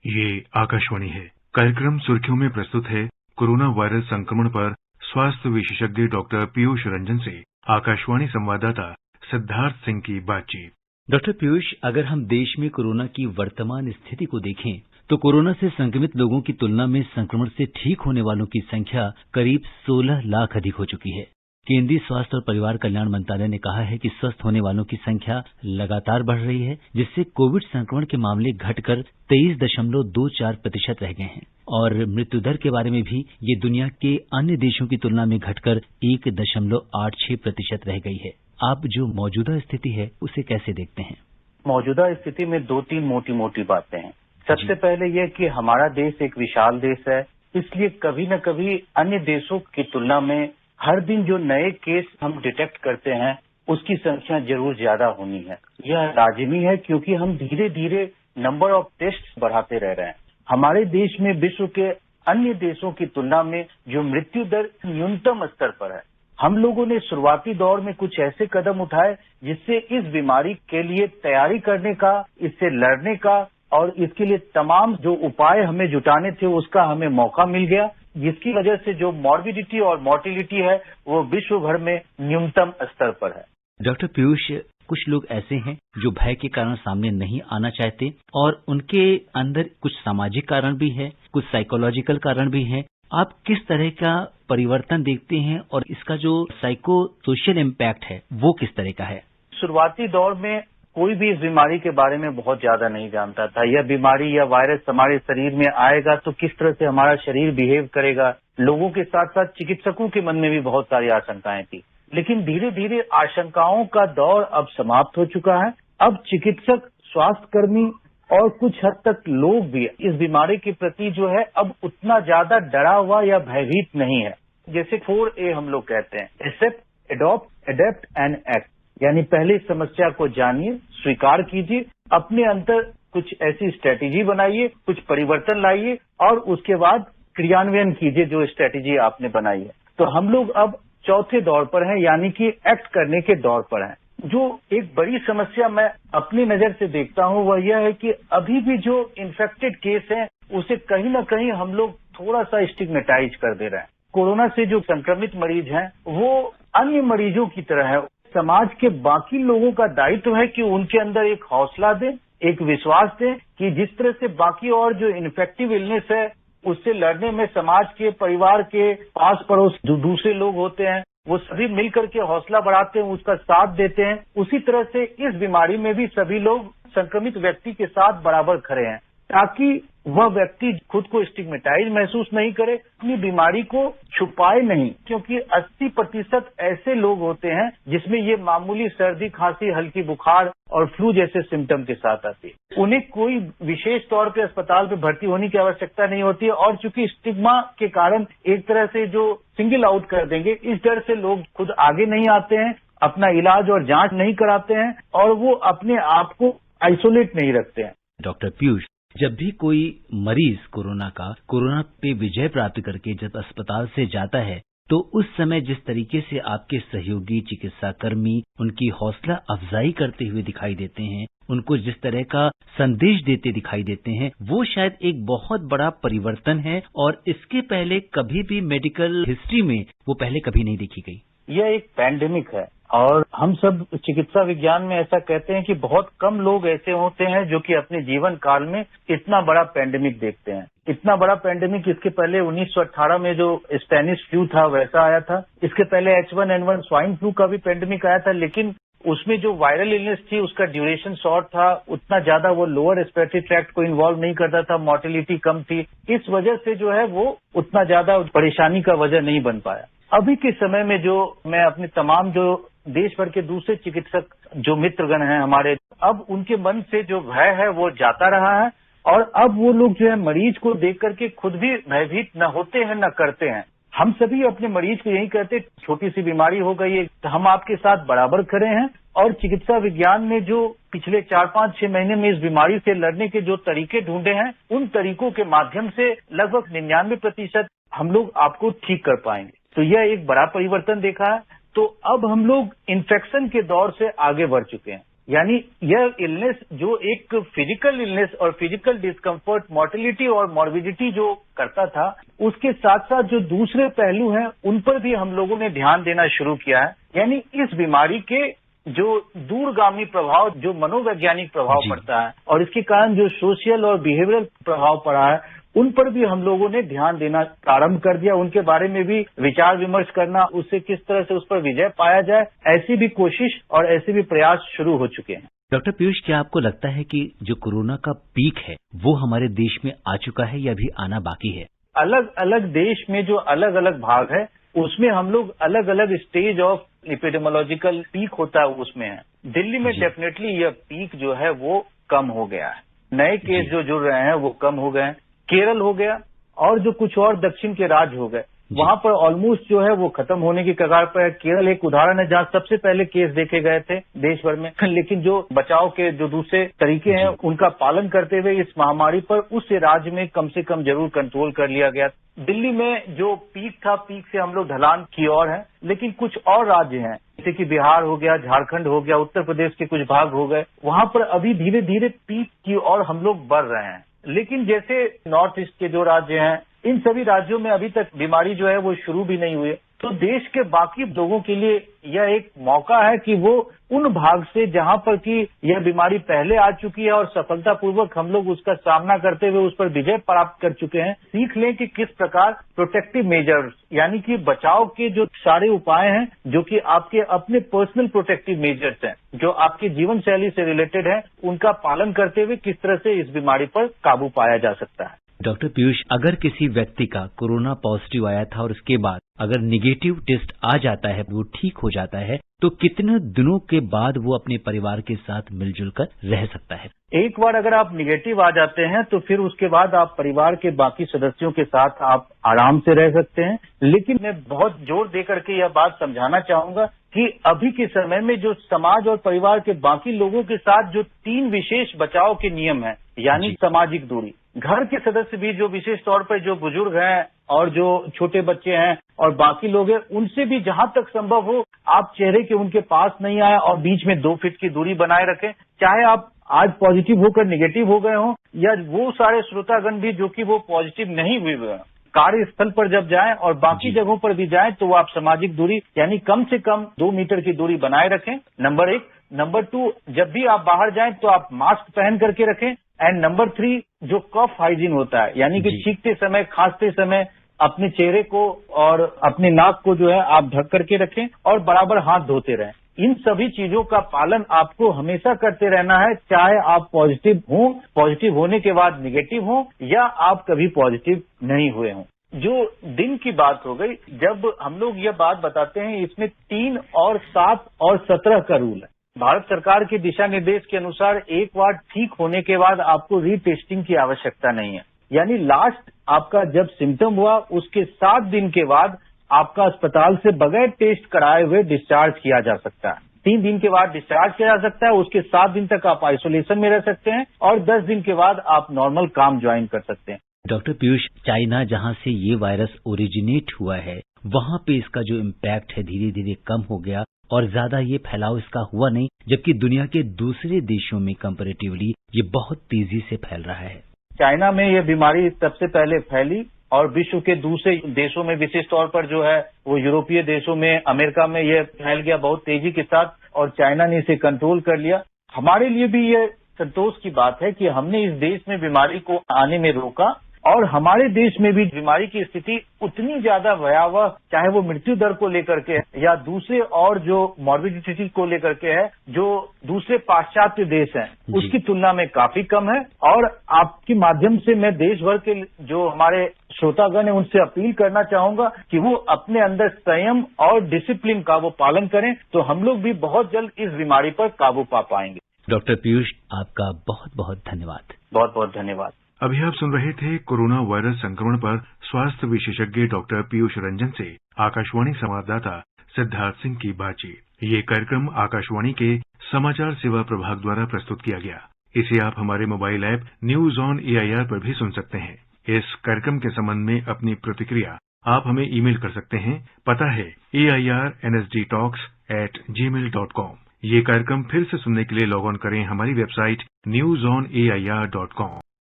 ये आकाशवाणी है। कार्यक्रम सुर्खियों में प्रस्तुत है कोरोना वायरस संक्रमण पर स्वास्थ्य विशेषज्ञ डॉक्टर पीयूष रंजन से आकाशवाणी संवाददाता सिद्धार्थ सिंह की बातचीत। डॉक्टर पीयूष, अगर हम देश में कोरोना की वर्तमान स्थिति को देखें तो कोरोना से संक्रमित लोगों की तुलना में संक्रमण से ठीक होने वालों की संख्या करीब 16 लाख अधिक हो चुकी है। केंद्रीय स्वास्थ्य और परिवार कल्याण मंत्रालय ने कहा है कि स्वस्थ होने वालों की संख्या लगातार बढ़ रही है, जिससे कोविड संक्रमण के मामले घटकर 23.24% रह गए हैं और मृत्यु दर के बारे में भी ये दुनिया के अन्य देशों की तुलना में घटकर 1.86% रह गई है। आप जो मौजूदा स्थिति है उसे कैसे देखते हैं? मौजूदा स्थिति में 2-3 मोटी बातें हैं। सबसे पहले यह कि हमारा देश एक विशाल देश है, इसलिए कभी न कभी अन्य देशों की तुलना में हर दिन जो नए केस हम डिटेक्ट करते हैं उसकी संख्या जरूर ज्यादा होनी है। यह लाजिमी है क्योंकि हम धीरे धीरे नंबर ऑफ टेस्ट बढ़ाते रह रहे हैं। हमारे देश में विश्व के अन्य देशों की तुलना में जो मृत्यु दर न्यूनतम स्तर पर है। हम लोगों ने शुरुआती दौर में कुछ ऐसे कदम उठाए जिससे इस बीमारी के लिए तैयारी करने का, इससे लड़ने का और इसके लिए तमाम जो उपाय हमें जुटाने थे उसका हमें मौका मिल गया, जिसकी वजह से जो मॉर्बिडिटी और मोर्टिलिटी है वो विश्व भर में न्यूनतम स्तर पर है। डॉक्टर पीयूष, कुछ लोग ऐसे हैं जो भय के कारण सामने नहीं आना चाहते और उनके अंदर कुछ सामाजिक कारण भी है, कुछ साइकोलॉजिकल कारण भी है। आप किस तरह का परिवर्तन देखते हैं और इसका जो साइको सोशल इम्पैक्ट है वो किस तरह का है? शुरुआती दौर में कोई भी इस बीमारी के बारे में बहुत ज्यादा नहीं जानता था। यह बीमारी या वायरस हमारे शरीर में आएगा तो किस तरह से हमारा शरीर बिहेव करेगा। लोगों के साथ साथ चिकित्सकों के मन में भी बहुत सारी आशंकाएं थी, लेकिन धीरे धीरे आशंकाओं का दौर अब समाप्त हो चुका है। अब चिकित्सक, स्वास्थ्यकर्मी और कुछ हद तक लोग भी इस बीमारी के प्रति जो है अब उतना ज्यादा डरा हुआ या भयभीत नहीं है। जैसे 4A हम लोग कहते हैं, accept, adopt, adapt and act, यानी पहले इस समस्या को जानिए, स्वीकार कीजिए, अपने अंदर कुछ ऐसी स्ट्रेटेजी बनाइए, कुछ परिवर्तन लाइए और उसके बाद क्रियान्वयन कीजिए जो स्ट्रेटेजी आपने बनाई है। तो हम लोग अब चौथे दौर पर हैं, यानी कि एक्ट करने के दौर पर हैं। जो एक बड़ी समस्या मैं अपनी नजर से देखता हूं वह यह है कि अभी भी जो इन्फेक्टेड केस हैं उसे कहीं ना कहीं हम लोग थोड़ा सा स्टिग्मेटाइज कर दे रहे हैं। कोरोना से जो संक्रमित मरीज हैं वो अन्य मरीजों की तरह है। समाज के बाकी लोगों का दायित्व है कि उनके अंदर एक हौसला दें, एक विश्वास दें कि जिस तरह से बाकी और जो इन्फेक्टिव इलनेस है उससे लड़ने में समाज के, परिवार के, पास पड़ोस जो दूसरे लोग होते हैं वो सभी मिलकर के हौसला बढ़ाते हैं, उसका साथ देते हैं। उसी तरह से इस बीमारी में भी सभी लोग संक्रमित व्यक्ति के साथ बराबर खड़े हैं ताकि वह व्यक्ति खुद को स्टिग्मेटाइज महसूस नहीं करे, अपनी बीमारी को छुपाए नहीं, क्योंकि 80% ऐसे लोग होते हैं जिसमें ये मामूली सर्दी, खांसी, हल्की बुखार और फ्लू जैसे सिम्टम के साथ आती है। उन्हें कोई विशेष तौर पे अस्पताल में भर्ती होने की आवश्यकता नहीं होती है और चूंकि स्टिग्मा के कारण एक तरह से जो सिंगल आउट कर देंगे, इस डर से लोग खुद आगे नहीं आते हैं, अपना इलाज और जांच नहीं कराते हैं और वो अपने आप को आइसोलेट नहीं रखते हैं। डॉक्टर पीयूष, जब भी कोई मरीज कोरोना पे विजय प्राप्त करके जब अस्पताल से जाता है तो उस समय जिस तरीके से आपके सहयोगी चिकित्सा कर्मी उनकी हौसला अफजाई करते हुए दिखाई देते हैं, उनको जिस तरह का संदेश देते दिखाई देते हैं, वो शायद एक बहुत बड़ा परिवर्तन है और इसके पहले कभी भी मेडिकल हिस्ट्री में वो पहले कभी नहीं देखी गई। यह एक पैंडेमिक है और हम सब चिकित्सा विज्ञान में ऐसा कहते हैं कि बहुत कम लोग ऐसे होते हैं जो कि अपने जीवन काल में इतना बड़ा पैंडेमिक देखते हैं। इतना बड़ा पैंडेमिक इसके पहले 1918 में जो स्पेनिश फ्लू था वैसा आया था। इसके पहले H1N1 स्वाइन फ्लू का भी पैंडेमिक आया था, लेकिन उसमें जो वायरल इलनेस थी उसका ड्यूरेशन शॉर्ट था, उतना ज्यादा वो लोअर रेस्पिरेटरी ट्रैक्ट को इन्वॉल्व नहीं करता था, मोर्टिलिटी कम थी। इस वजह से जो है वो उतना ज्यादा परेशानी का वजह नहीं बन पाया। अभी के समय में जो मैं अपने तमाम जो देश भर के दूसरे चिकित्सक जो मित्रगण हैं हमारे, अब उनके मन से जो भय है वो जाता रहा है और अब वो लोग जो है मरीज को देख करके खुद भी भयभीत न होते हैं न करते हैं। हम सभी अपने मरीज को यही कहते हैं, छोटी सी बीमारी हो गई है तो हम आपके साथ बराबर खड़े हैं। और चिकित्सा विज्ञान ने जो पिछले 4-5-6 महीने में इस बीमारी से लड़ने के जो तरीके ढूंढे हैं, उन तरीकों के माध्यम से लगभग 99% हम लोग आपको ठीक कर पाएंगे। तो यह एक बड़ा परिवर्तन देखा है। तो अब हम लोग इन्फेक्शन के दौर से आगे बढ़ चुके हैं। यानी यह इलनेस जो एक फिजिकल इलनेस और फिजिकल डिस्कम्फर्ट, मोर्टिलिटी और मॉर्बिडिटी जो करता था, उसके साथ साथ जो दूसरे पहलू हैं उन पर भी हम लोगों ने ध्यान देना शुरू किया है। यानी इस बीमारी के जो दूरगामी प्रभाव, जो मनोवैज्ञानिक प्रभाव पड़ता है और इसके कारण जो सोशल और बिहेवियरल प्रभाव पड़ा है, उन पर भी हम लोगों ने ध्यान देना प्रारंभ कर दिया। उनके बारे में भी विचार विमर्श करना, उससे किस तरह से उस पर विजय पाया जाए, ऐसी भी कोशिश और ऐसे भी प्रयास शुरू हो चुके हैं। डॉक्टर पीयूष, क्या आपको लगता है कि जो कोरोना का पीक है वो हमारे देश में आ चुका है या अभी आना बाकी है? अलग अलग देश में जो अलग अलग भाग है उसमें हम लोग अलग अलग स्टेज ऑफ एपिडेमियोलॉजिकल पीक होता है उसमें है। दिल्ली में डेफिनेटली यह पीक जो है वो कम हो गया है, नए केस जो जुड़ रहे हैं वो कम हो गए हैं। केरल हो गया और जो कुछ और दक्षिण के राज्य हो गए, वहां पर ऑलमोस्ट जो है वो खत्म होने की कगार पर है। केरल एक उदाहरण है जहां सबसे पहले केस देखे गए थे देश भर में, लेकिन जो बचाव के जो दूसरे तरीके हैं उनका पालन करते हुए इस महामारी पर उस राज्य में कम से कम जरूर कंट्रोल कर लिया गया। दिल्ली में जो पीक था, पीक से हम लोग ढलान की ओर हैं, लेकिन कुछ और राज्य हैं जैसे कि बिहार हो गया, झारखंड हो गया, उत्तर प्रदेश के कुछ भाग हो गए, वहां पर अभी धीरे धीरे पीक की ओर हम लोग बढ़ रहे हैं। लेकिन जैसे नॉर्थ ईस्ट के जो राज्य हैं, इन सभी राज्यों में अभी तक बीमारी जो है वो शुरू भी नहीं हुई है। तो देश के बाकी लोगों के लिए यह एक मौका है कि वो उन भाग से जहां पर कि यह बीमारी पहले आ चुकी है और सफलतापूर्वक हम लोग उसका सामना करते हुए उस पर विजय प्राप्त कर चुके हैं, सीख लें कि किस प्रकार प्रोटेक्टिव मेजर्स यानी कि बचाव के जो सारे उपाय हैं, जो कि आपके अपने पर्सनल प्रोटेक्टिव मेजर्स हैं, जो आपकी जीवन शैली से रिलेटेड है, उनका पालन करते हुए किस तरह से इस बीमारी पर काबू पाया जा सकता है। डॉक्टर पीयूष, अगर किसी व्यक्ति का कोरोना पॉजिटिव आया था और उसके बाद अगर निगेटिव टेस्ट आ जाता है, वो ठीक हो जाता है, तो कितने दिनों के बाद वो अपने परिवार के साथ मिलजुल कर रह सकता है? एक बार अगर आप निगेटिव आ जाते हैं तो फिर उसके बाद आप परिवार के बाकी सदस्यों के साथ आप आराम से रह सकते हैं। लेकिन मैं बहुत जोर दे करके यह बात समझाना चाहूंगा कि अभी के समय में जो समाज और परिवार के बाकी लोगों के साथ जो 3 विशेष बचाव के नियम हैं, यानी सामाजिक दूरी, घर के सदस्य भी जो विशेष तौर पर जो बुजुर्ग हैं और जो छोटे बच्चे हैं और बाकी लोग हैं, उनसे भी जहां तक संभव हो आप चेहरे के उनके पास नहीं आए और बीच में 2 फीट की दूरी बनाए रखें। चाहे आप आज पॉजिटिव होकर निगेटिव हो गए हों या वो सारे श्रोतागण भी जो कि वो पॉजिटिव नहीं हुए हुए हैं, कार्यस्थल पर जब जाएं और बाकी जगहों पर भी जाएं तो आप सामाजिक दूरी यानी कम से कम 2 मीटर की दूरी बनाए रखें, नंबर 1। नंबर 2, जब भी आप बाहर जाएं तो आप मास्क पहन करके रखें। एंड नंबर 3, जो कफ हाइजीन होता है, यानी कि छींकते समय, खांसते समय अपने चेहरे को और अपने नाक को जो है आप ढक करके रखें और बराबर हाथ धोते रहें। इन सभी चीजों का पालन आपको हमेशा करते रहना है, चाहे आप पॉजिटिव हों, पॉजिटिव होने के बाद निगेटिव हों या आप कभी पॉजिटिव नहीं हुए हों। जो दिन की बात हो गई, जब हम लोग ये बात बताते हैं, इसमें 3 और 7 और 17 का रूल है। भारत सरकार के दिशा निर्देश के अनुसार एक बार ठीक होने के बाद आपको रीटेस्टिंग की आवश्यकता नहीं है। यानी लास्ट आपका जब सिम्टम हुआ उसके 7 दिन के बाद आपका अस्पताल से बगैर टेस्ट कराए हुए डिस्चार्ज किया जा सकता है। 3 दिन के बाद डिस्चार्ज किया जा सकता है, उसके 7 दिन तक आप आइसोलेशन में रह सकते हैं और 10 दिन के बाद आप नॉर्मल काम ज्वाइन कर सकते हैं। डॉक्टर पीयूष, चाइना जहां से ये वायरस ओरिजिनेट हुआ है, वहां पे इसका जो इम्पैक्ट है धीरे धीरे कम हो गया और ज्यादा ये फैलाव इसका हुआ नहीं, जबकि दुनिया के दूसरे देशों में कंपैरेटिवली ये बहुत तेजी से फैल रहा है। चाइना में ये बीमारी सबसे पहले फैली और विश्व के दूसरे देशों में, विशेष तौर पर जो है वो यूरोपीय देशों में, अमेरिका में ये फैल गया बहुत तेजी के साथ और चाइना ने इसे कंट्रोल कर लिया। हमारे लिए भी ये संतोष की बात है कि हमने इस देश में बीमारी को आने में रोका और हमारे देश में भी बीमारी की स्थिति उतनी ज्यादा भयावह, चाहे वो मृत्यु दर को लेकर के या दूसरे और जो मॉर्बिडिटी को लेकर के है, जो दूसरे पाश्चात्य देश हैं उसकी तुलना में काफी कम है। और आपके माध्यम से मैं देश भर के जो हमारे श्रोतागण है उनसे अपील करना चाहूंगा कि वो अपने अंदर संयम और डिसिप्लिन का वो पालन करें, तो हम लोग भी बहुत जल्द इस बीमारी पर काबू पा पाएंगे। डॉक्टर पीयूष, आपका बहुत बहुत धन्यवाद। बहुत बहुत धन्यवाद। अभी आप सुन रहे थे कोरोना वायरस संक्रमण पर स्वास्थ्य विशेषज्ञ डॉक्टर पीयूष रंजन से आकाशवाणी संवाददाता सिद्धार्थ सिंह की बातचीत। ये कार्यक्रम आकाशवाणी के समाचार सेवा प्रभाग द्वारा प्रस्तुत किया गया। इसे आप हमारे mobile app news on AIR पर भी सुन सकते हैं। इस कार्यक्रम के संबंध में अपनी प्रतिक्रिया आप हमें ईमेल कर सकते हैं। पता है AIRNSDtalks@gmail.com। ये कार्यक्रम फिर से सुनने के लिए लॉग ऑन करें हमारी वेबसाइट newsonair.com।